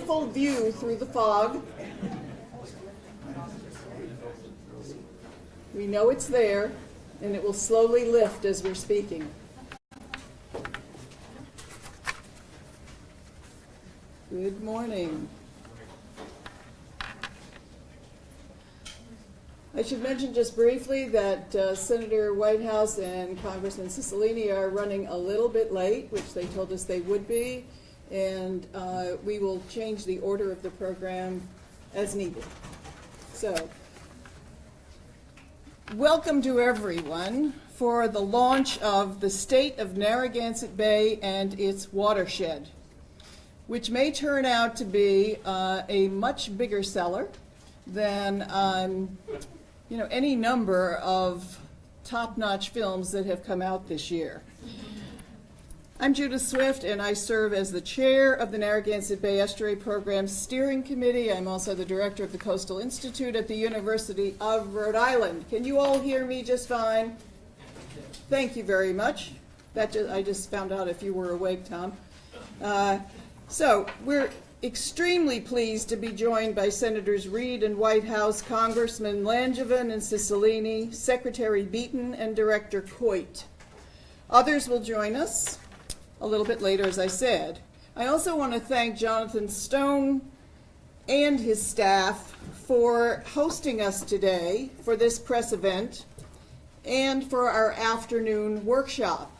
beautiful view through the fog. We know it's there, and it will slowly lift as we're speaking. Good morning. I should mention just briefly that Senator Whitehouse and Congressman Cicilline are running a little bit late, which they told us they would be, and we will change the order of the program as needed. So, welcome to everyone for the launch of the State of Narragansett Bay and its watershed, which may turn out to be a much bigger seller than any number of top-notch films that have come out this year. I'm Judith Swift, and I serve as the chair of the Narragansett Bay Estuary Program Steering Committee. I'm also the director of the Coastal Institute at the University of Rhode Island. Can you all hear me just fine? Thank you very much. I just found out if you were awake, Tom. So we're extremely pleased to be joined by Senators Reid and Whitehouse, Congressman Langevin and Cicilline, Secretary Beaton, and Director Coit. Others will join us a little bit later, as I said. I also want to thank Jonathan Stone and his staff for hosting us today for this press event and for our afternoon workshop.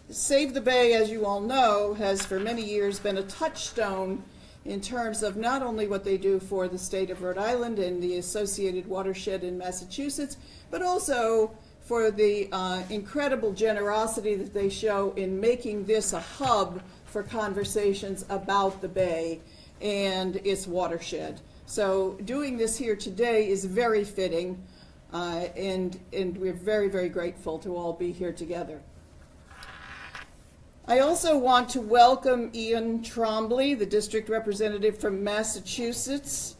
Save the Bay, as you all know, has for many years been a touchstone in terms of not only what they do for the state of Rhode Island and the associated watershed in Massachusetts, but also for the incredible generosity that they show in making this a hub for conversations about the Bay and its watershed. So doing this here today is very fitting, and we're very, very grateful to all be here together. I also want to welcome Ian Trombley, the district representative from Massachusetts,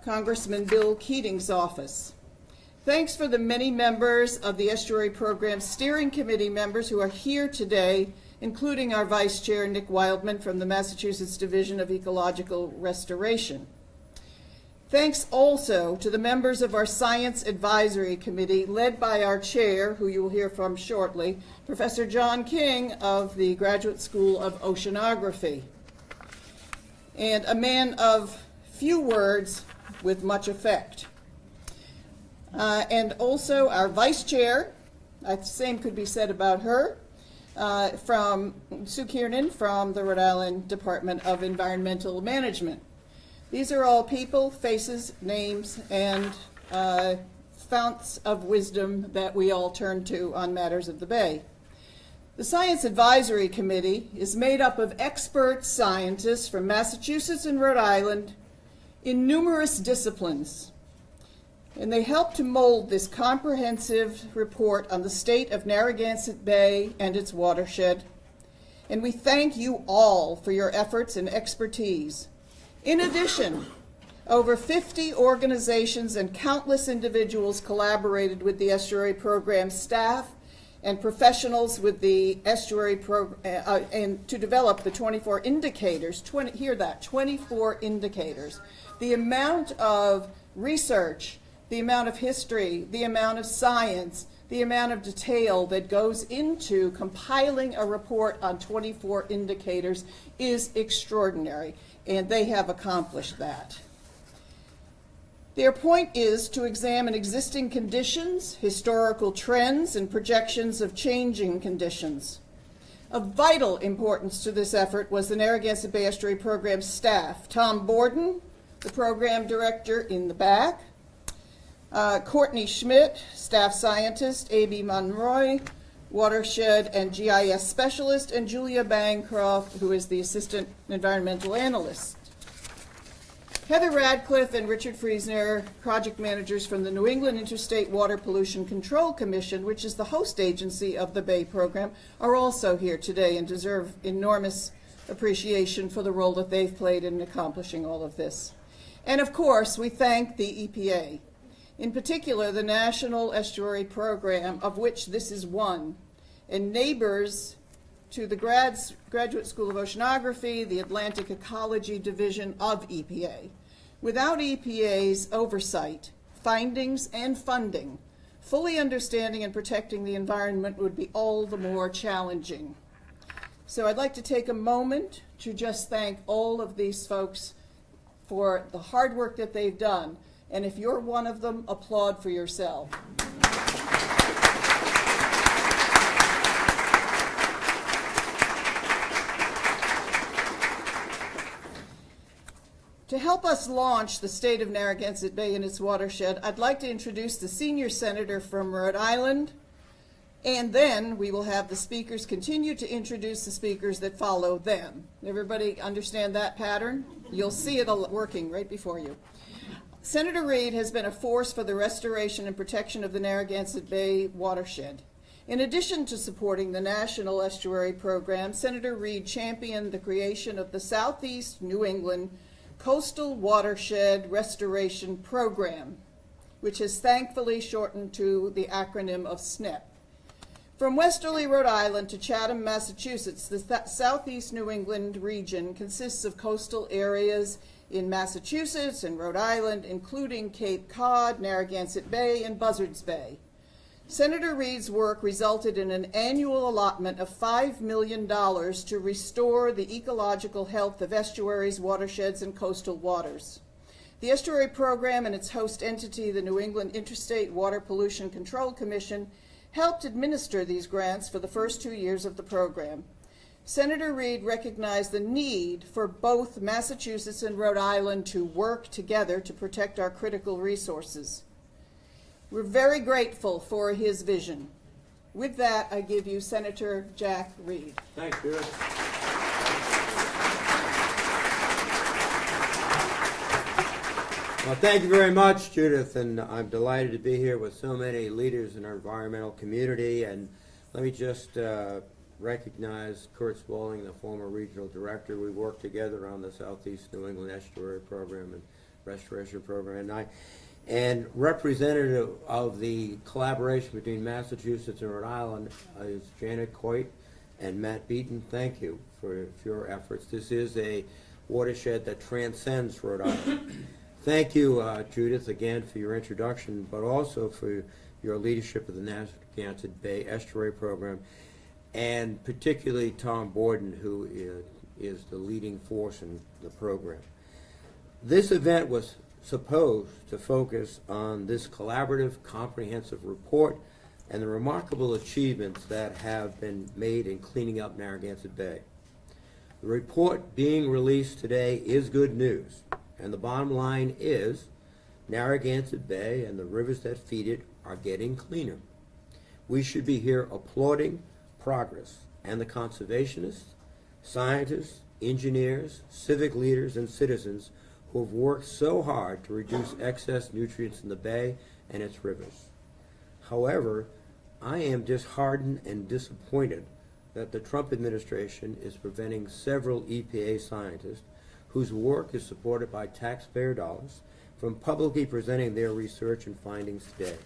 Congressman Bill Keating's office. Thanks for the many members of the Estuary Program Steering Committee members who are here today, including our Vice Chair, Nick Wildman, from the Massachusetts Division of Ecological Restoration. Thanks also to the members of our Science Advisory Committee, led by our chair, who you will hear from shortly, Professor John King of the Graduate School of Oceanography, and a man of few words with much effect. And also our vice chair, the same could be said about her, from Sue Kiernan from the Rhode Island Department of Environmental Management. These are all people, faces, names, and founts of wisdom that we all turn to on matters of the Bay. The Science Advisory Committee is made up of expert scientists from Massachusetts and Rhode Island in numerous disciplines, and they help to mold this comprehensive report on the state of Narragansett Bay and its watershed, and we thank you all for your efforts and expertise. In addition, over 50 organizations and countless individuals collaborated with the Estuary Program staff and professionals with the Estuary Program and to develop the 24 indicators, 24 indicators. The amount of research, the amount of history, the amount of science, the amount of detail that goes into compiling a report on 24 indicators is extraordinary, and they have accomplished that. Their point is to examine existing conditions, historical trends, and projections of changing conditions. Of vital importance to this effort was the Narragansett Bay Estuary Program staff. Tom Borden, the program director in the back, Courtney Schmidt, staff scientist, A.B. Monroy, watershed and GIS specialist, and Julia Bancroft, who is the assistant environmental analyst. Heather Radcliffe and Richard Friesner, project managers from the New England Interstate Water Pollution Control Commission, which is the host agency of the Bay program, are also here today and deserve enormous appreciation for the role that they've played in accomplishing all of this. And of course, we thank the EPA, in particular the National Estuary Program, of which this is one, and neighbors to the Graduate School of Oceanography, the Atlantic Ecology Division of EPA. Without EPA's oversight, findings, and funding, fully understanding and protecting the environment would be all the more challenging. So I'd like to take a moment to just thank all of these folks for the hard work that they've done. And if you're one of them, applaud for yourself. To help us launch the state of Narragansett Bay and its watershed, I'd like to introduce the senior senator from Rhode Island, and then we will have the speakers continue to introduce the speakers that follow them. Everybody understand that pattern? You'll see it working right before you. Senator Reid has been a force for the restoration and protection of the Narragansett Bay Watershed. In addition to supporting the National Estuary Program, Senator Reid championed the creation of the Southeast New England Coastal Watershed Restoration Program, which is thankfully shortened to the acronym of SNEP. From westerly Rhode Island to Chatham, Massachusetts, the Southeast New England region consists of coastal areas in Massachusetts and Rhode Island, including Cape Cod, Narragansett Bay, and Buzzards Bay. Senator Reid's work resulted in an annual allotment of $5 million to restore the ecological health of estuaries, watersheds, and coastal waters. The Estuary Program and its host entity, the New England Interstate Water Pollution Control Commission, helped administer these grants for the first 2 years of the program. Senator Reid recognized the need for both Massachusetts and Rhode Island to work together to protect our critical resources. We're very grateful for his vision. With that, I give you Senator Jack Reid. Thanks, Judith. Well, thank you very much, Judith, and I'm delighted to be here with so many leaders in our environmental community. And let me just recognize Kurt Spaulding, the former regional director. We worked together on the Southeast New England Estuary Program and Restoration Program. And representative of the collaboration between Massachusetts and Rhode Island is Janet Coit and Matt Beaton. Thank you for your efforts. This is a watershed that transcends Rhode Island. Thank you, Judith, again for your introduction, but also for your leadership of the Narragansett Bay Estuary Program, and particularly Tom Borden, who is the leading force in the program. This event was supposed to focus on this collaborative, comprehensive report and the remarkable achievements that have been made in cleaning up Narragansett Bay. The report being released today is good news, and the bottom line is Narragansett Bay and the rivers that feed it are getting cleaner. We should be here applauding progress, and the conservationists, scientists, engineers, civic leaders, and citizens who have worked so hard to reduce excess nutrients in the bay and its rivers. However, I am disheartened and disappointed that the Trump administration is preventing several EPA scientists whose work is supported by taxpayer dollars from publicly presenting their research and findings today.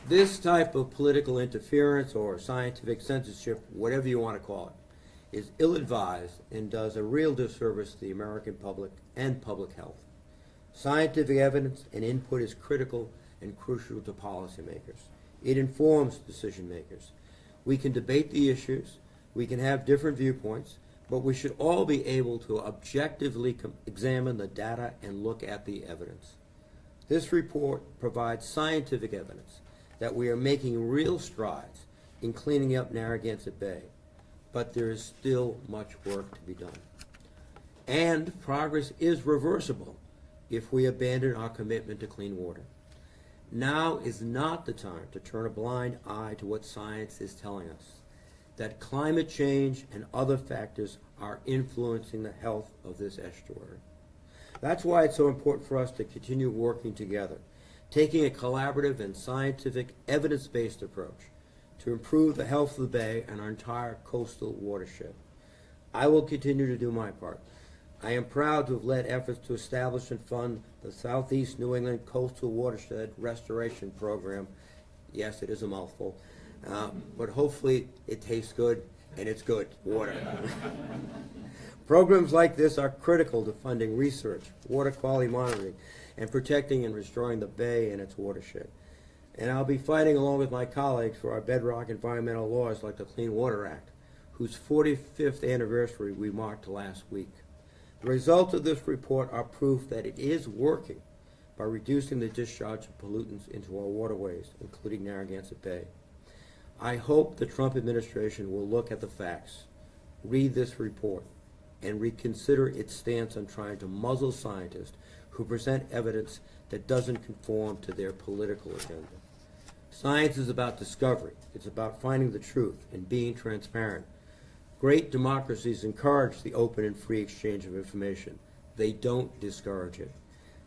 This type of political interference or scientific censorship, whatever you want to call it, is ill-advised and does a real disservice to the American public and public health. Scientific evidence and input is critical and crucial to policymakers. It informs decision makers. We can debate the issues, we can have different viewpoints, but we should all be able to objectively examine the data and look at the evidence. This report provides scientific evidence that we are making real strides in cleaning up Narragansett Bay, but there is still much work to be done. And progress is reversible if we abandon our commitment to clean water. Now is not the time to turn a blind eye to what science is telling us, that climate change and other factors are influencing the health of this estuary. That's why it's so important for us to continue working together, taking a collaborative and scientific, evidence-based approach to improve the health of the bay and our entire coastal watershed. I will continue to do my part. I am proud to have led efforts to establish and fund the Southeast New England Coastal Watershed Restoration Program. Yes, it is a mouthful, but hopefully it tastes good, and it's good water. Programs like this are critical to funding research, water quality monitoring, and protecting and restoring the bay and its watershed. And I'll be fighting along with my colleagues for our bedrock environmental laws like the Clean Water Act, whose 45th anniversary we marked last week. The results of this report are proof that it is working by reducing the discharge of pollutants into our waterways, including Narragansett Bay. I hope the Trump administration will look at the facts, read this report, and reconsider its stance on trying to muzzle scientists who present evidence that doesn't conform to their political agenda. Science is about discovery. It's about finding the truth and being transparent. Great democracies encourage the open and free exchange of information. They don't discourage it.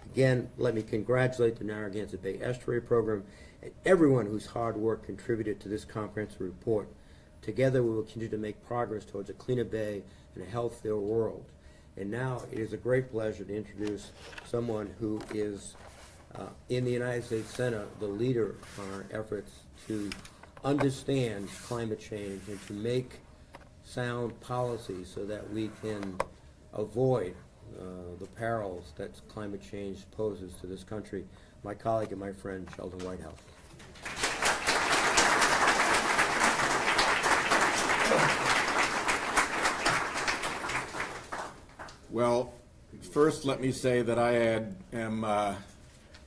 Again, let me congratulate the Narragansett Bay Estuary Program and everyone whose hard work contributed to this comprehensive report. Together we will continue to make progress towards a cleaner bay and a healthier world. And now it is a great pleasure to introduce someone who is in the United States Senate, the leader on our efforts to understand climate change and to make sound policy so that we can avoid the perils that climate change poses to this country. My colleague and my friend, Sheldon Whitehouse. Well, first let me say that I am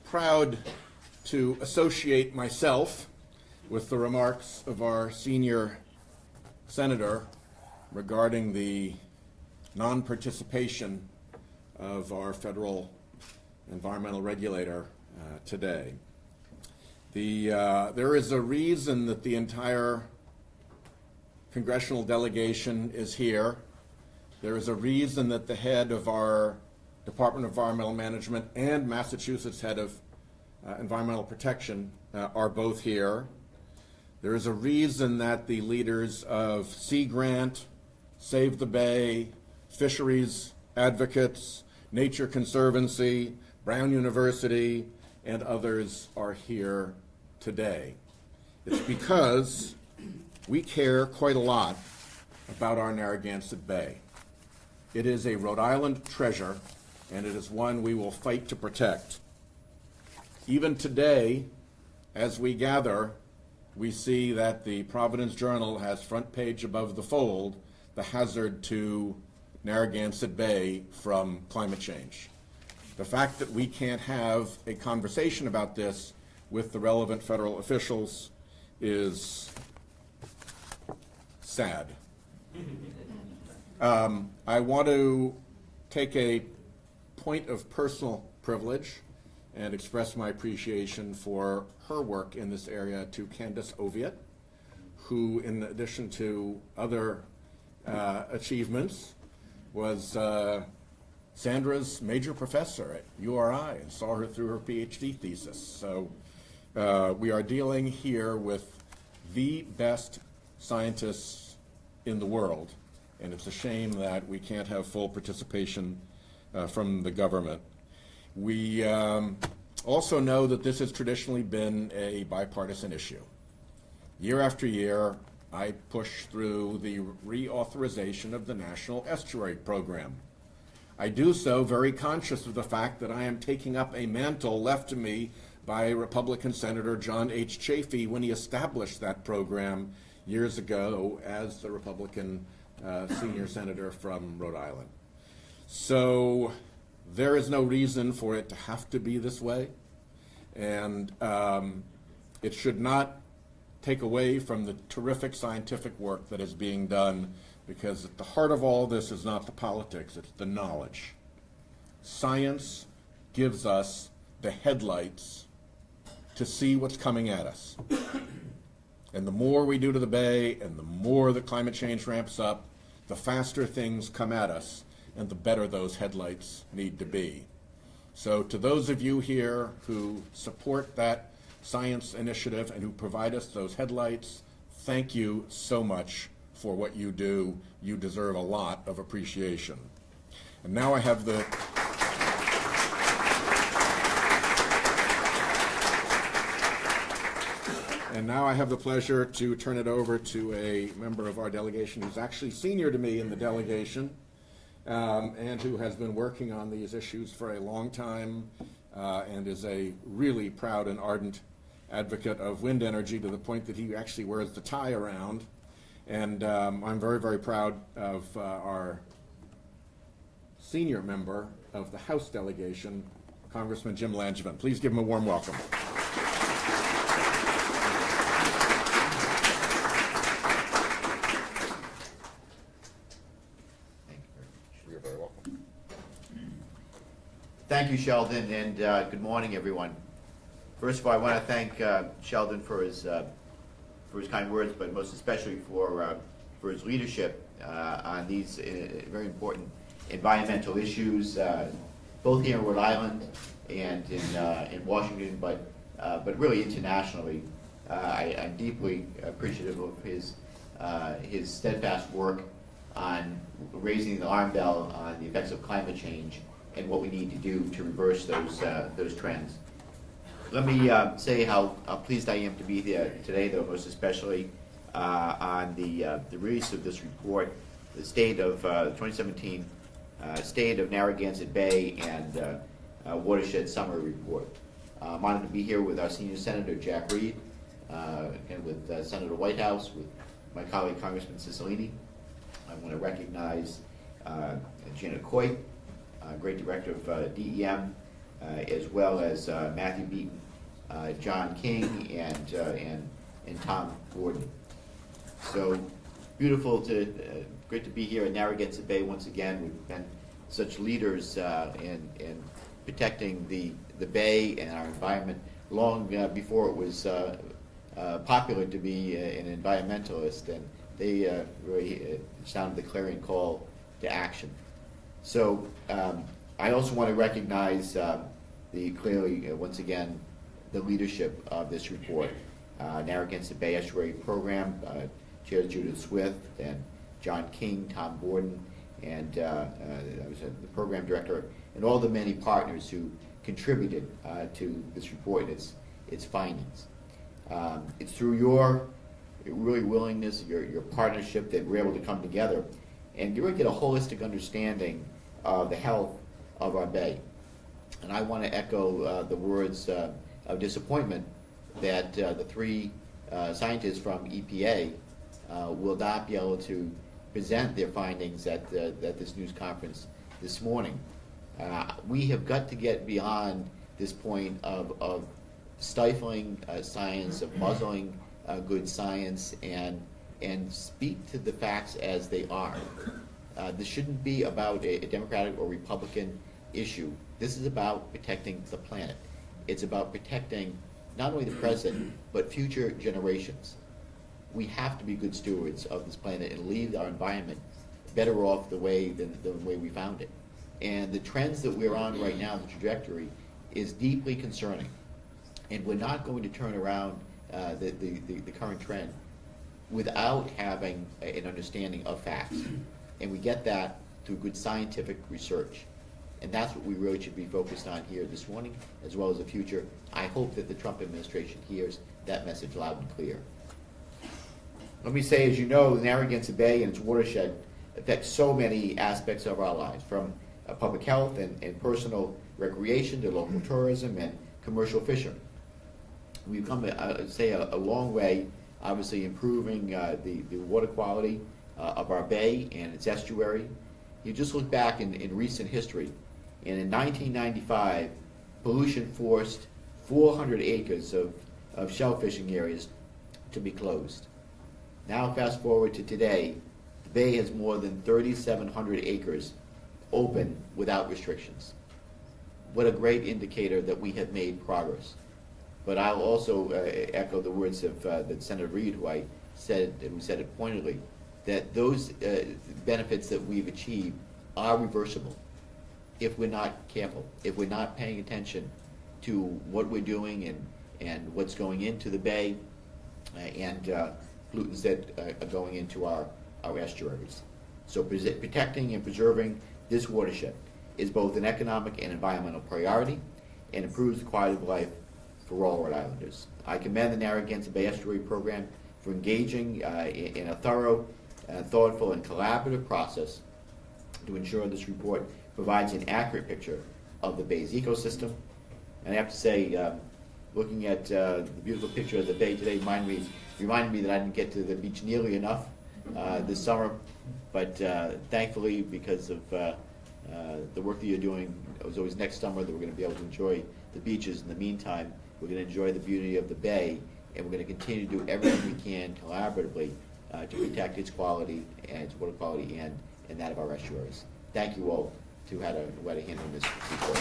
proud to associate myself with the remarks of our senior senator regarding the non-participation of our federal environmental regulator today. There is a reason that the entire congressional delegation is here. There is a reason that the head of our Department of Environmental Management and Massachusetts head of Environmental Protection are both here. There is a reason that the leaders of Sea Grant, Save the Bay, Fisheries Advocates, Nature Conservancy, Brown University, and others are here today. It's because we care quite a lot about our Narragansett Bay. It is a Rhode Island treasure, and it is one we will fight to protect. Even today, as we gather, we see that the Providence Journal has front page above the fold, the hazard to Narragansett Bay from climate change. The fact that we can't have a conversation about this with the relevant federal officials is sad. I want to take a point of personal privilege and express my appreciation for her work in this area to Candace Oviatt, who, in addition to other achievements, was Sandra's major professor at URI and saw her through her PhD thesis. So we are dealing here with the best scientists in the world, and it's a shame that we can't have full participation from the government. We also know that this has traditionally been a bipartisan issue. Year after year, I push through the reauthorization of the National Estuary Program. I do so very conscious of the fact that I am taking up a mantle left to me by Republican Senator John H. Chafee when he established that program years ago as the Republican senior senator from Rhode Island. So there is no reason for it to have to be this way, and it should not take away from the terrific scientific work that is being done, because at the heart of all this is not the politics, it's the knowledge. Science gives us the headlights to see what's coming at us. And the more we do to the bay and the more the climate change ramps up, the faster things come at us and the better those headlights need to be. So to those of you here who support that science initiative and who provide us those headlights, thank you so much for what you do. You deserve a lot of appreciation. And now I have the pleasure to turn it over to a member of our delegation who's actually senior to me in the delegation, and who has been working on these issues for a long time, and is a really proud and ardent advocate of wind energy to the point that he actually wears the tie around. And I'm very, very proud of our senior member of the House delegation, Congressman Jim Langevin. Please give him a warm welcome. Thank you, Sheldon, and good morning, everyone. First of all, I want to thank Sheldon for his kind words, but most especially for his leadership on these very important environmental issues, both here in Rhode Island and in Washington, but really internationally. I'm deeply appreciative of his steadfast work on raising the alarm bell on the effects of climate change and what we need to do to reverse those trends. Let me say how pleased I am to be here today, though, most especially on the release of this report, the state of 2017 State of Narragansett Bay and Watershed Summary Report. I'm honored to be here with our senior senator, Jack Reed, and with Senator Whitehouse, with my colleague, Congressman Cicilline. I want to recognize Janet Coit, great director of DEM, as well as Matthew Beaton, John King, and Tom Gordon. So beautiful great to be here at Narragansett Bay once again. We've been such leaders in protecting the bay and our environment long before it was popular to be an environmentalist, and they really sounded the clarion call to action. So I also want to recognize clearly, once again, the leadership of this report. Narragansett Bay Estuary Program, Chair Judith Swift, and John King, Tom Gordon, and I was the program director, and all the many partners who contributed to this report and its findings. It's through your really willingness, your partnership, that we're able to come together and really get a holistic understanding of the health of our bay. And I want to echo the words of disappointment that the three scientists from EPA will not be able to present their findings at this news conference this morning. We have got to get beyond this point of stifling science, of muzzling good science, and speak to the facts as they are. This shouldn't be about a Democratic or Republican issue. This is about protecting the planet. It's about protecting not only the present, but future generations. We have to be good stewards of this planet and leave our environment better off than the way we found it. And the trends that we're on right now, the trajectory, is deeply concerning. And we're not going to turn around the current trend without having an understanding of facts. And we get that through good scientific research. And that's what we really should be focused on here this morning, as well as the future. I hope that the Trump administration hears that message loud and clear. Let me say, as you know, the Narragansett Bay and its watershed affects so many aspects of our lives, from public health and personal recreation to local tourism and commercial fishing. We've come, a long way, obviously improving the water quality of our bay and its estuary. You just look back in recent history, and in 1995, pollution forced 400 acres of shell fishing areas to be closed. Now fast forward to today, the bay has more than 3,700 acres open without restrictions. What a great indicator that we have made progress. But I'll also echo the words of that Senator Reed, who said it pointedly, that those benefits that we've achieved are reversible if we're not careful, if we're not paying attention to what we're doing and what's going into the bay and pollutants that are going into our estuaries. So protecting and preserving this watershed is both an economic and environmental priority and improves the quality of life for all Rhode Islanders. I commend the Narragansett Bay Estuary Program for engaging in a thorough, thoughtful, and collaborative process to ensure this report provides an accurate picture of the Bay's ecosystem. And I have to say, looking at the beautiful picture of the Bay today reminded me that I didn't get to the beach nearly enough this summer, but thankfully, because of the work that you're doing, it was always next summer that we're going to be able to enjoy the beaches. In the meantime, we're going to enjoy the beauty of the Bay, and we're going to continue to do everything we can collaboratively to protect its quality and its water quality and that of our estuaries. Thank you all who had a hand on this report.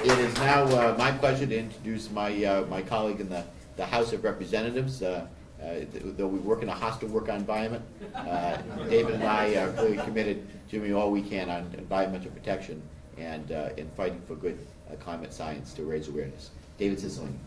It is now my pleasure to introduce my colleague in the House of Representatives. Though we work in a hostile work environment, David and I are really committed to doing all we can on environmental protection and in fighting for good climate science to raise awareness. David Cicilline.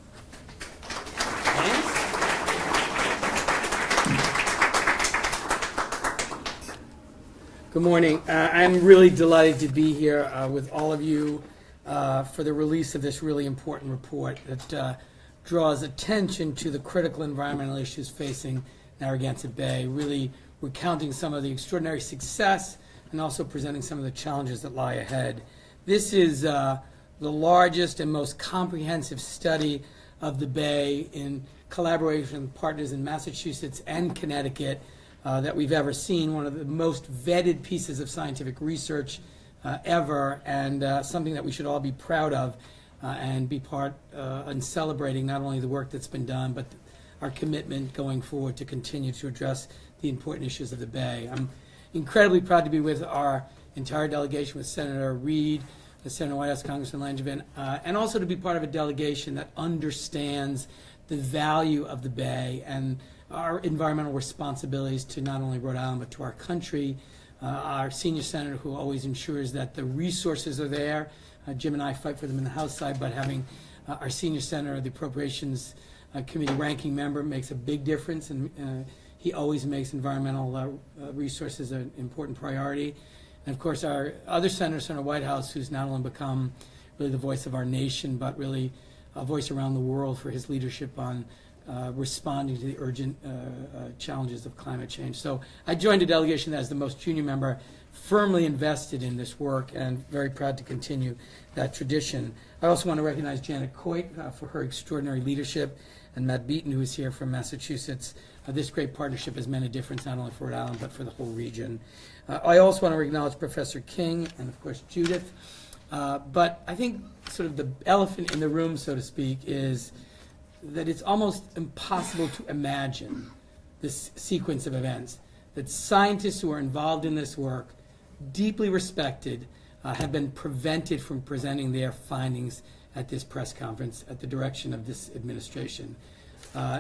Good morning. I'm really delighted to be here with all of you for the release of this really important report that draws attention to the critical environmental issues facing Narragansett Bay, really recounting some of the extraordinary success and also presenting some of the challenges that lie ahead. This is the largest and most comprehensive study of the Bay in collaboration with partners in Massachusetts and Connecticut that we've ever seen, one of the most vetted pieces of scientific research ever, and something that we should all be proud of and be part in celebrating not only the work that's been done, but our commitment going forward to continue to address the important issues of the Bay. I'm incredibly proud to be with our entire delegation, with Senator Reid, Senator White House, Congressman Langevin, and also to be part of a delegation that understands the value of the Bay and our environmental responsibilities to not only Rhode Island but to our country. Our senior senator, who always ensures that the resources are there. Jim and I fight for them in the House side, but having our senior senator, the Appropriations Committee ranking member, makes a big difference, and he always makes environmental resources an important priority. And of course, our other senator, Senator White House, who's not only become really the voice of our nation, but really a voice around the world for his leadership on responding to the urgent challenges of climate change. So I joined a delegation that is the most junior member, firmly invested in this work, and very proud to continue that tradition. I also want to recognize Janet Coit for her extraordinary leadership, and Matt Beaton, who is here from Massachusetts. This great partnership has made a difference not only for Rhode Island, but for the whole region. I also want to acknowledge Professor King and, of course, Judith. But I think sort of the elephant in the room, so to speak, is that it's almost impossible to imagine this sequence of events, that scientists who are involved in this work, deeply respected, have been prevented from presenting their findings at this press conference at the direction of this administration.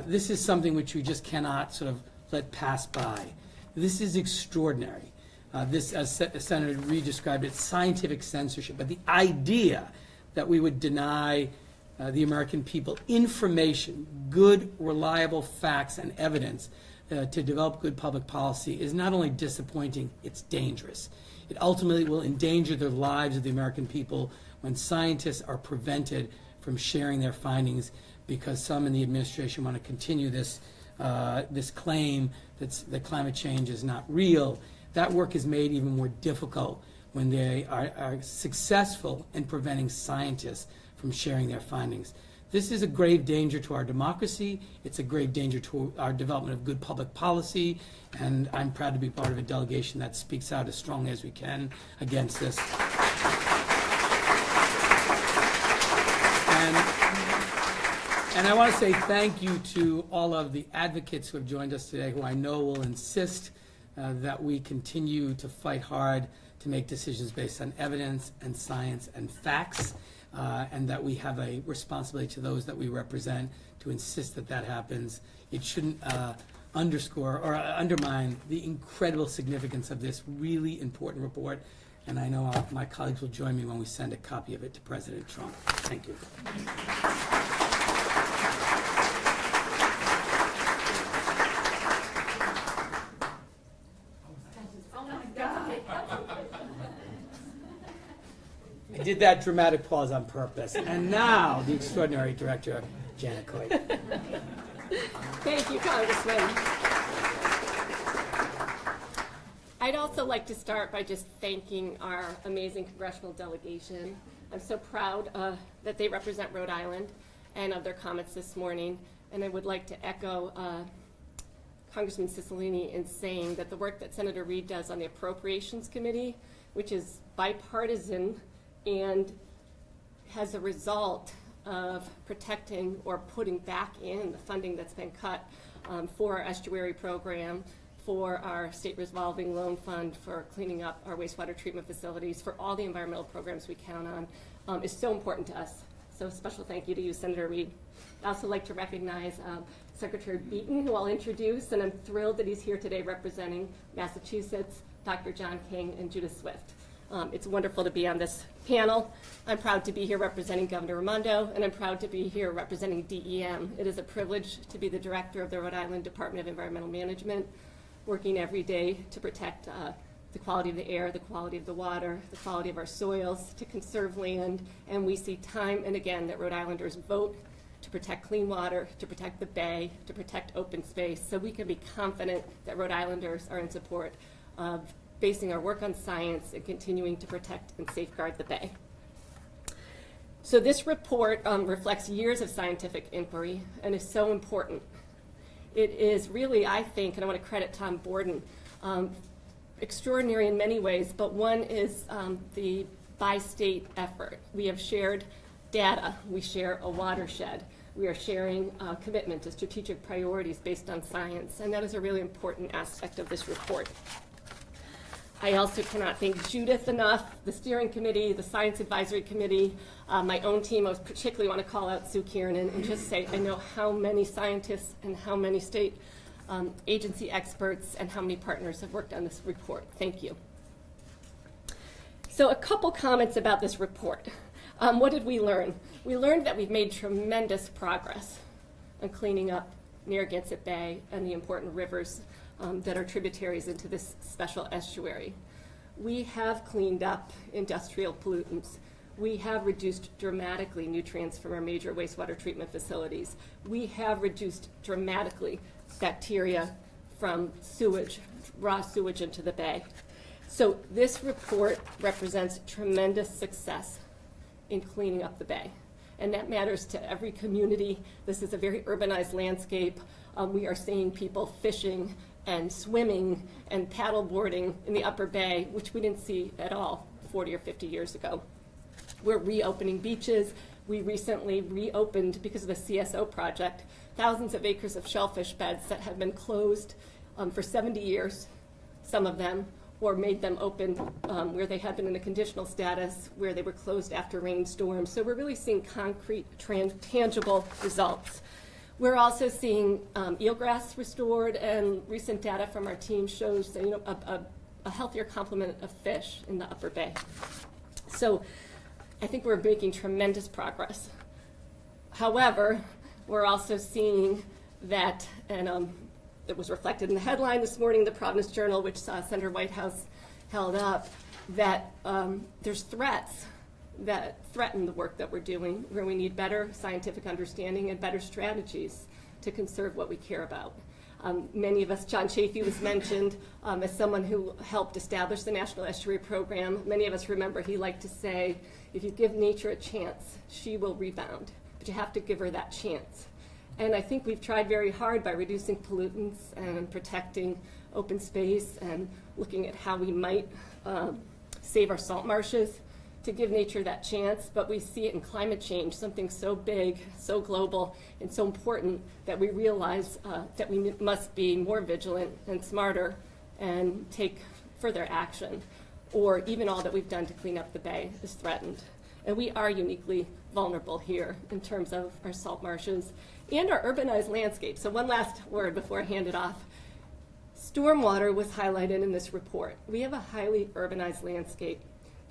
This is something which we just cannot sort of let pass by. This is extraordinary. This, as Senator Reid described it, scientific censorship. But the idea that we would deny the American people information, good, reliable facts and evidence to develop good public policy is not only disappointing, it's dangerous. It ultimately will endanger the lives of the American people when scientists are prevented from sharing their findings because some in the administration want to continue this, this claim that climate change is not real. That work is made even more difficult when they are successful in preventing scientists from sharing their findings. This is a grave danger to our democracy. It's a grave danger to our development of good public policy, and I'm proud to be part of a delegation that speaks out as strongly as we can against this. And I want to say thank you to all of the advocates who have joined us today, who I know will insist that we continue to fight hard to make decisions based on evidence and science and facts, and that we have a responsibility to those that we represent to insist that that happens. It shouldn't underscore or undermine the incredible significance of this really important report, and I know my colleagues will join me when we send a copy of it to President Trump. Thank you. did that dramatic pause on purpose. And now, the extraordinary director, Janet Coit. Thank you, Congressman. I'd also like to start by just thanking our amazing congressional delegation. I'm so proud that they represent Rhode Island and of their comments this morning. And I would like to echo Congressman Cicilline in saying that the work that Senator Reid does on the Appropriations Committee, which is bipartisan and has a result of protecting or putting back in the funding that's been cut for our estuary program, for our state revolving loan fund, for cleaning up our wastewater treatment facilities, for all the environmental programs we count on, is so important to us. So a special thank you to you, Senator Reid. I'd also like to recognize Secretary Beaton, who I'll introduce, and I'm thrilled that he's here today representing Massachusetts, Dr. John King, and Judith Swift. It's wonderful to be on this panel. I'm proud to be here representing Governor Raimondo, and I'm proud to be here representing DEM. It is a privilege to be the director of the Rhode Island Department of Environmental Management, working every day to protect the quality of the air, the quality of the water, the quality of our soils, to conserve land, and we see time and again that Rhode Islanders vote to protect clean water, to protect the bay, to protect open space, so we can be confident that Rhode Islanders are in support of basing our work on science and continuing to protect and safeguard the bay. So this report reflects years of scientific inquiry and is so important. It is really, I think, and I want to credit Tom Borden, extraordinary in many ways, but one is the bi-state effort. We have shared data. We share a watershed. We are sharing a commitment to strategic priorities based on science, and that is a really important aspect of this report. I also cannot thank Judith enough, the steering committee, the science advisory committee, my own team. I particularly want to call out Sue Kiernan and just say I know how many scientists and how many state agency experts and how many partners have worked on this report. Thank you. So a couple comments about this report. What did we learn? We learned that we've made tremendous progress on cleaning up Narragansett Bay and the important rivers that are tributaries into this special estuary. We have cleaned up industrial pollutants. We have reduced dramatically nutrients from our major wastewater treatment facilities. We have reduced dramatically bacteria from sewage, raw sewage into the bay. So this report represents tremendous success in cleaning up the bay. And that matters to every community. This is a very urbanized landscape. We are seeing people fishing and swimming and paddleboarding in the upper bay, which we didn't see at all 40 or 50 years ago. We're reopening beaches. We recently reopened, because of the CSO project, thousands of acres of shellfish beds that have been closed for 70 years, some of them, or made them open where they had been in a conditional status, where they were closed after rainstorms. So we're really seeing concrete, tangible results. We're also seeing eelgrass restored, and recent data from our team shows that, a healthier complement of fish in the upper bay. So I think we're making tremendous progress. However, we're also seeing that, and it was reflected in the headline this morning, the Providence Journal, which Senator Whitehouse held up, that there's threats that threaten the work that we're doing, where we need better scientific understanding and better strategies to conserve what we care about. Many of us, John Chafee was mentioned as someone who helped establish the National Estuary Program. Many of us remember he liked to say, if you give nature a chance, she will rebound, but you have to give her that chance. And I think we've tried very hard by reducing pollutants and protecting open space and looking at how we might save our salt marshes to give nature that chance, but we see it in climate change, something so big, so global, and so important that we realize that we must be more vigilant and smarter and take further action, or even all that we've done to clean up the bay is threatened. And we are uniquely vulnerable here in terms of our salt marshes and our urbanized landscape. So one last word before I hand it off. Stormwater was highlighted in this report. We have a highly urbanized landscape,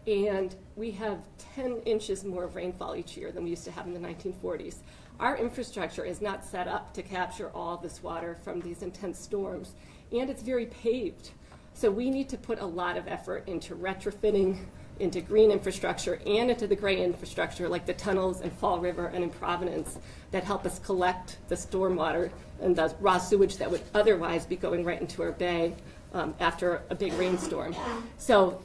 and we have 10 inches more of rainfall each year than we used to have in the 1940s. Our infrastructure is not set up to capture all this water from these intense storms, and it's very paved. So we need to put a lot of effort into retrofitting into green infrastructure and into the gray infrastructure like the tunnels in Fall River and in Providence that help us collect the stormwater and the raw sewage that would otherwise be going right into our bay after a big rainstorm. So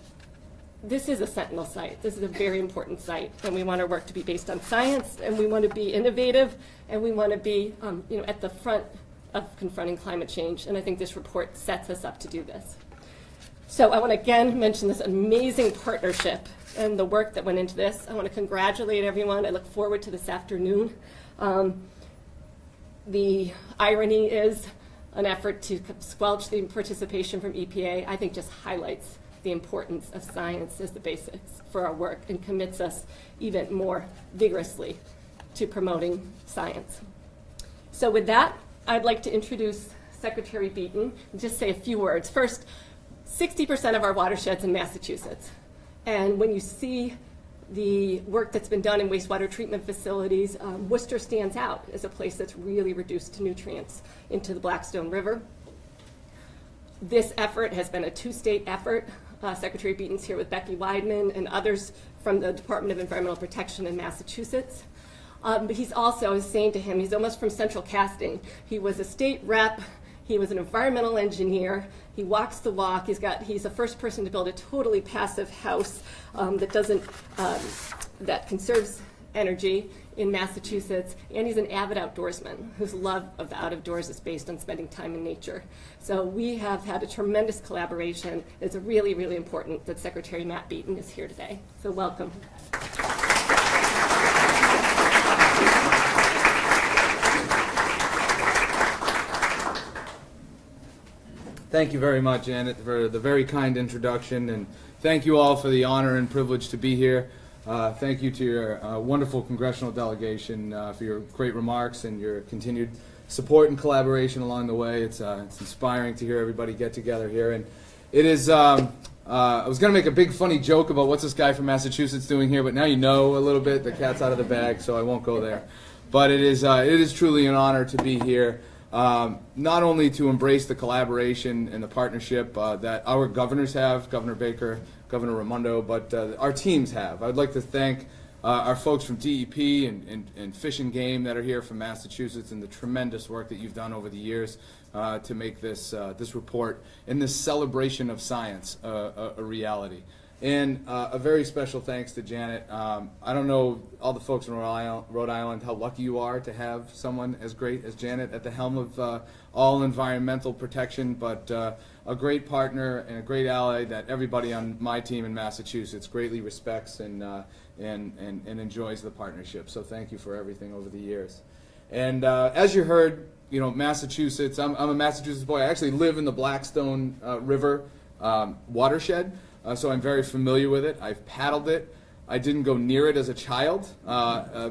this is a sentinel site. This is a very important site, and we want our work to be based on science, and we want to be innovative, and we want to be at the front of confronting climate change, and I think this report sets us up to do this. So I want to again mention this amazing partnership and the work that went into this. I want to congratulate everyone. I look forward to this afternoon. The irony is an effort to squelch the participation from EPA, I think just highlights the importance of science as the basis for our work and commits us even more vigorously to promoting science. So with that, I'd like to introduce Secretary Beaton and just say a few words. First, 60% of our watersheds in Massachusetts. And when you see the work that's been done in wastewater treatment facilities, Worcester stands out as a place that's really reduced nutrients into the Blackstone River. This effort has been a two-state effort. Secretary Beaton's here with Becky Weidman and others from the Department of Environmental Protection in Massachusetts. But he's also, I was saying to him, he's almost from central casting. He was a state rep. He was an environmental engineer. He walks the walk. He's the first person to build a totally passive house that conserves energy in Massachusetts. And he's an avid outdoorsman whose love of the out of doors is based on spending time in nature. So we have had a tremendous collaboration. It's really, really important that Secretary Matt Beaton is here today. So welcome. Thank you very much, Janet, for the very kind introduction, and thank you all for the honor and privilege to be here. Thank you to your wonderful congressional delegation for your great remarks and your continued support and collaboration along the way. It's inspiring to hear everybody get together here. And it is, I was going to make a big funny joke about what's this guy from Massachusetts doing here, but now you know a little bit. The cat's out of the bag, so I won't go there. But it is truly an honor to be here. Not only to embrace the collaboration and the partnership that our governors have, Governor Baker, Governor Raimondo, but our teams have. I'd like to thank our folks from DEP and Fish and Game that are here from Massachusetts and the tremendous work that you've done over the years to make this report and this celebration of science a reality. And a very special thanks to Janet. I don't know all the folks in Rhode Island how lucky you are to have someone as great as Janet at the helm of all environmental protection, but a great partner and a great ally that everybody on my team in Massachusetts greatly respects and enjoys the partnership. So thank you for everything over the years. And as you heard, you know, Massachusetts, I'm a Massachusetts boy. I actually live in the Blackstone River watershed. So I'm very familiar with it. I've paddled it. I didn't go near it as a child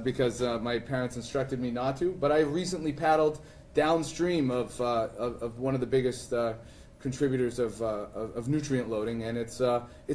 because my parents instructed me not to. But I recently paddled downstream of one of the biggest contributors of nutrient loading, and it's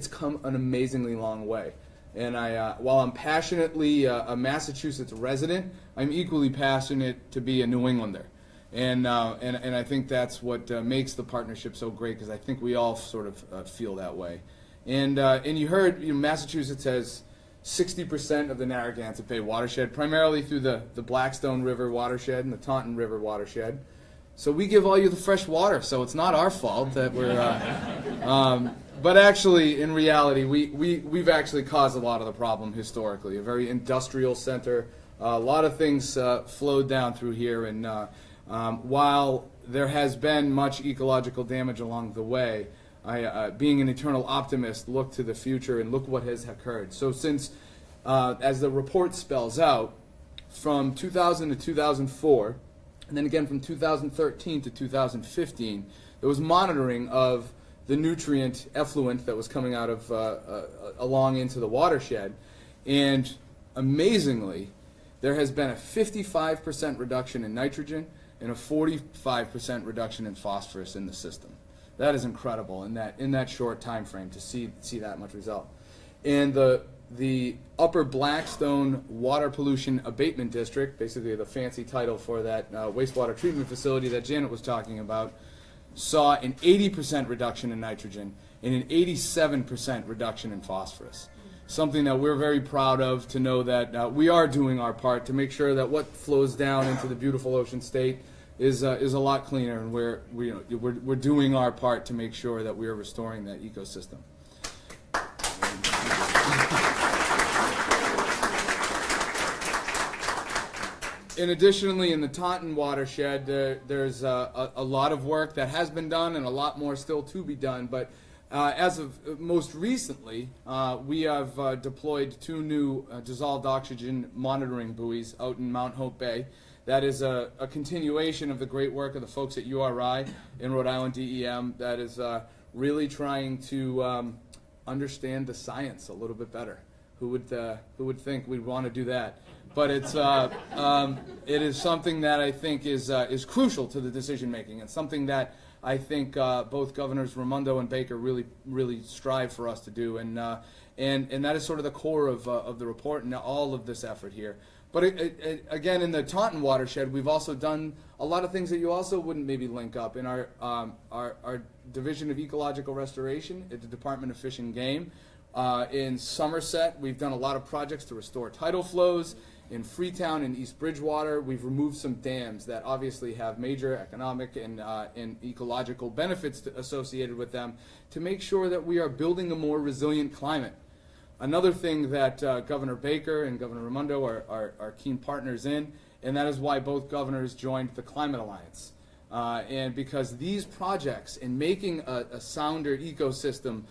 come an amazingly long way. And while I'm passionately a Massachusetts resident, I'm equally passionate to be a New Englander. And I think that's what makes the partnership so great, because I think we all sort of feel that way. And you heard, you know, Massachusetts has 60% of the Narragansett Bay Watershed, primarily through the Blackstone River Watershed and the Taunton River Watershed. So we give all you the fresh water, so it's not our fault that we're... but actually, in reality, we've actually caused a lot of the problem historically. A very industrial center. A lot of things flowed down through here, and while there has been much ecological damage along the way, I, being an eternal optimist, look to the future and look what has occurred. So since, as the report spells out, from 2000 to 2004, and then again from 2013 to 2015, there was monitoring of the nutrient effluent that was coming out of along into the watershed, and amazingly, there has been a 55% reduction in nitrogen and a 45% reduction in phosphorus in the system. That is incredible in that short time frame to see that much result. And the Upper Blackstone Water Pollution Abatement District, basically the fancy title for that wastewater treatment facility that Janet was talking about, saw an 80% reduction in nitrogen and an 87% reduction in phosphorus. Something that we're very proud of, to know that we are doing our part to make sure that what flows down into the beautiful ocean state is a lot cleaner, and we're doing our part to make sure that we are restoring that ecosystem. And additionally, in the Taunton watershed, there's a lot of work that has been done and a lot more still to be done. But as of most recently, we have deployed 2 new dissolved oxygen monitoring buoys out in Mount Hope Bay. That is a continuation of the great work of the folks at URI in Rhode Island DEM that is really trying to understand the science a little bit better. Who would think we'd want to do that? But it is something that I think is crucial to the decision making, and something that I think both Governors Raimondo and Baker really strive for us to do, and that is sort of the core of the report and all of this effort here. But again, in the Taunton watershed, we've also done a lot of things that you also wouldn't maybe link up in our Division of Ecological Restoration at the Department of Fish and Game. In Somerset, we've done a lot of projects to restore tidal flows. In Freetown and East Bridgewater, we've removed some dams that obviously have major economic and ecological benefits associated with them, to make sure that we are building a more resilient climate. Another thing that Governor Baker and Governor Raimondo are keen partners in, and that is why both governors joined the Climate Alliance. And because these projects, in making a sounder ecosystem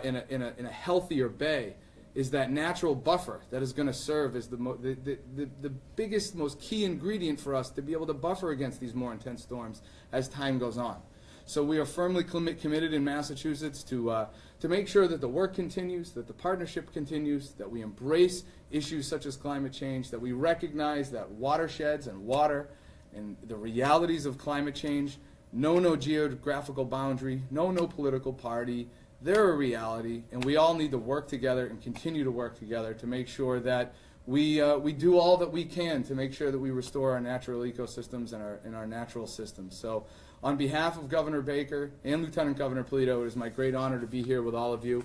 in a healthier bay, is that natural buffer that is going to serve as the biggest, most key ingredient for us to be able to buffer against these more intense storms as time goes on. So we are firmly committed in Massachusetts to make sure that the work continues, that the partnership continues, that we embrace issues such as climate change, that we recognize that watersheds and water and the realities of climate change know no geographical boundary, know no political party. They're a reality, and we all need to work together and continue to work together to make sure that we do all that we can to make sure that we restore our natural ecosystems and our natural systems. So on behalf of Governor Baker and Lieutenant Governor Polito, it is my great honor to be here with all of you.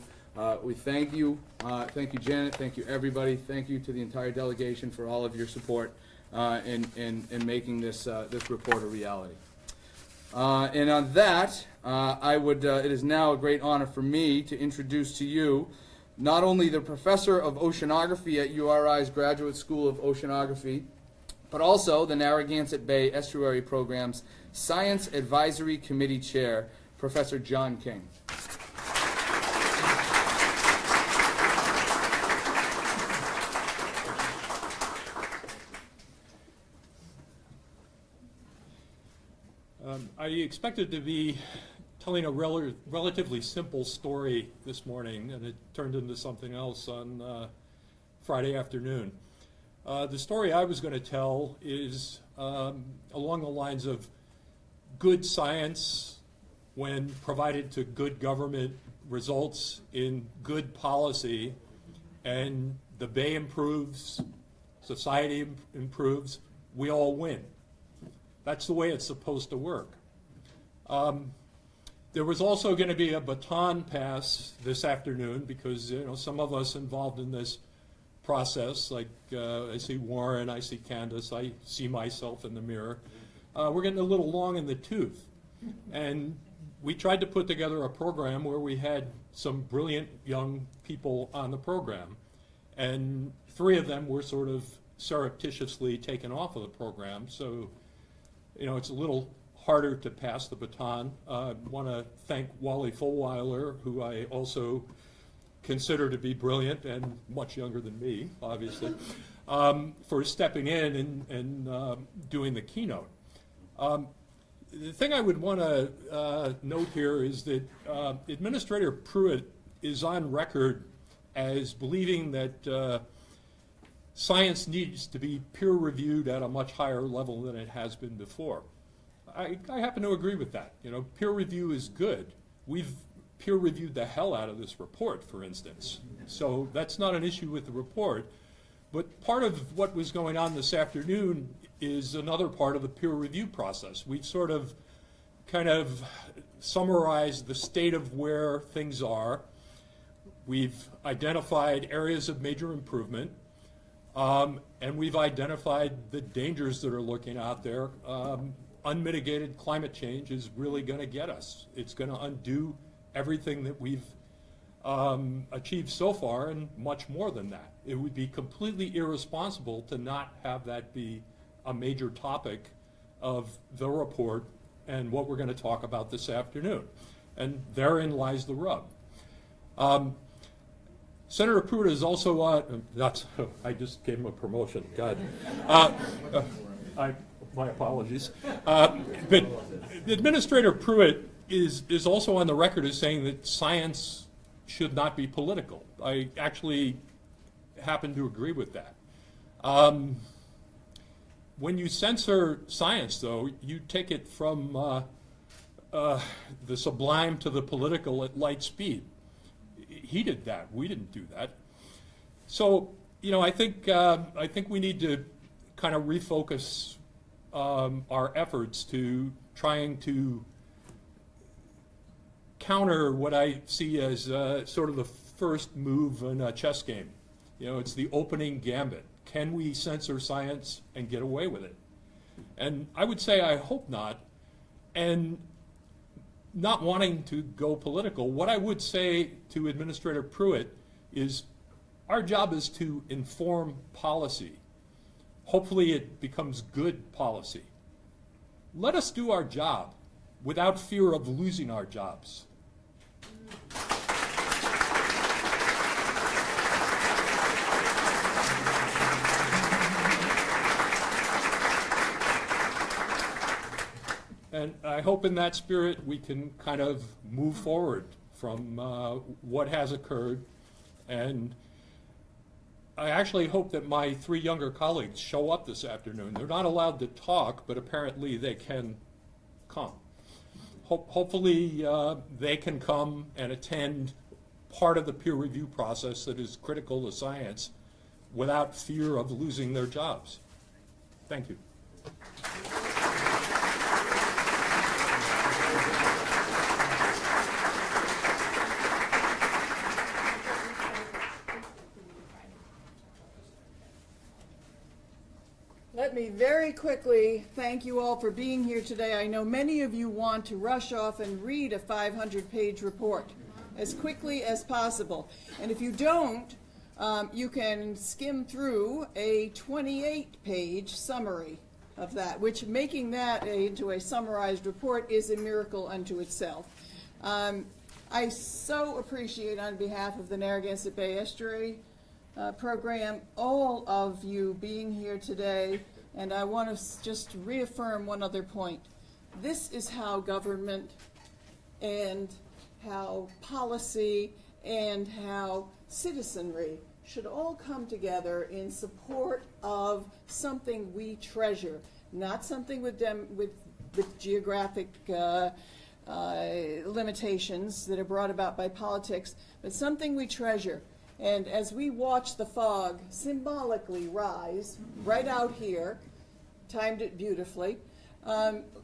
We thank you. Thank you, Janet. Thank you, everybody. Thank you to the entire delegation for all of your support in making this report a reality. And on that, it is now a great honor for me to introduce to you not only the Professor of Oceanography at URI's Graduate School of Oceanography, but also the Narragansett Bay Estuary Program's Science Advisory Committee Chair, Professor John King. I expected to be telling a relatively simple story this morning, and it turned into something else on Friday afternoon. The story I was going to tell is along the lines of good science, when provided to good government, results in good policy, and the Bay improves, society improves, we all win. That's the way it's supposed to work. There was also going to be a baton pass this afternoon because some of us involved in this process, like I see Warren, I see Candace, I see myself in the mirror. We're getting a little long in the tooth. And we tried to put together a program where we had some brilliant young people on the program. And 3 of them were sort of surreptitiously taken off of the program. So it's a little harder to pass the baton. I want to thank Wally Fulweiler, who I also consider to be brilliant and much younger than me, obviously, for stepping in and doing the keynote. The thing I would want to note here is that Administrator Pruitt is on record as believing that science needs to be peer-reviewed at a much higher level than it has been before. I happen to agree with that. Peer review is good. We've peer-reviewed the hell out of this report, for instance. So that's not an issue with the report. But part of what was going on this afternoon is another part of the peer review process. We've sort of kind of summarized the state of where things are. We've identified areas of major improvement, and we've identified the dangers that are looking out there. Unmitigated climate change is really going to get us. It's going to undo everything that we've achieved so far and much more than that. It would be completely irresponsible to not have that be a major topic of the report and what we're going to talk about this afternoon. And therein lies the rub. Senator Pruitt is also, I just gave him a promotion, God. My apologies. But Administrator Pruitt is also on the record as saying that science should not be political. I actually happen to agree with that. When you censor science, though, you take it from the sublime to the political at light speed. He did that. We didn't do that. So, you know, I think we need to kind of refocus our efforts to trying to counter what I see as sort of the first move in a chess game. You know, it's the opening gambit. Can we censor science and get away with it? And I would say I hope not. And not wanting to go political, what I would say to Administrator Pruitt is our job is to inform policy. Hopefully it becomes good policy. Let us do our job without fear of losing our jobs. And I hope in that spirit we can kind of move forward from what has occurred. And I actually hope that my three younger colleagues show up this afternoon. They're not allowed to talk, but apparently they can come. Hopefully they can come and attend part of the peer review process that is critical to science without fear of losing their jobs. Thank you. Let me very quickly thank you all for being here today. I know many of you want to rush off and read a 500-page report as quickly as possible. And if you don't, you can skim through a 28-page summary of that, which making that into a summarized report is a miracle unto itself. I so appreciate, on behalf of the Narragansett Bay Estuary Program, all of you being here today. And I want to just reaffirm one other point. This is how government and how policy and how citizenry should all come together in support of something we treasure, not something with geographic limitations that are brought about by politics, but something we treasure. And as we watch the fog symbolically rise right out here, timed it beautifully,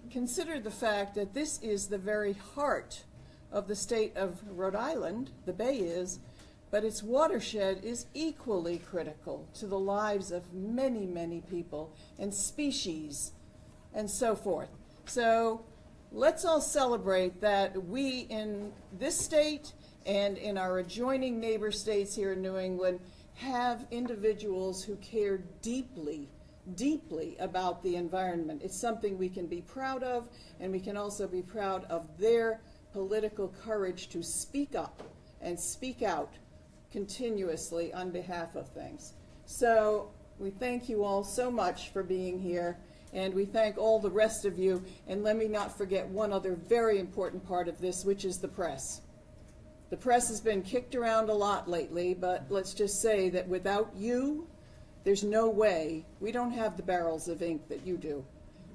consider the fact that this is the very heart of the state of Rhode Island, the Bay is, but its watershed is equally critical to the lives of many, many people and species and so forth. So let's all celebrate that we in this state and in our adjoining neighbor states here in New England have individuals who care deeply, deeply about the environment. It's something we can be proud of, and we can also be proud of their political courage to speak up and speak out continuously on behalf of things. So we thank you all so much for being here, and we thank all the rest of you. And let me not forget one other very important part of this, which is the press. The press has been kicked around a lot lately, but let's just say that without you, there's no way. We don't have the barrels of ink that you do.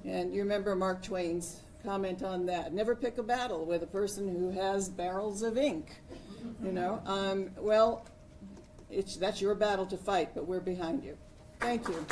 And you remember Mark Twain's comment on that. Never pick a battle with a person who has barrels of ink. You know, well, that's your battle to fight, but we're behind you. Thank you.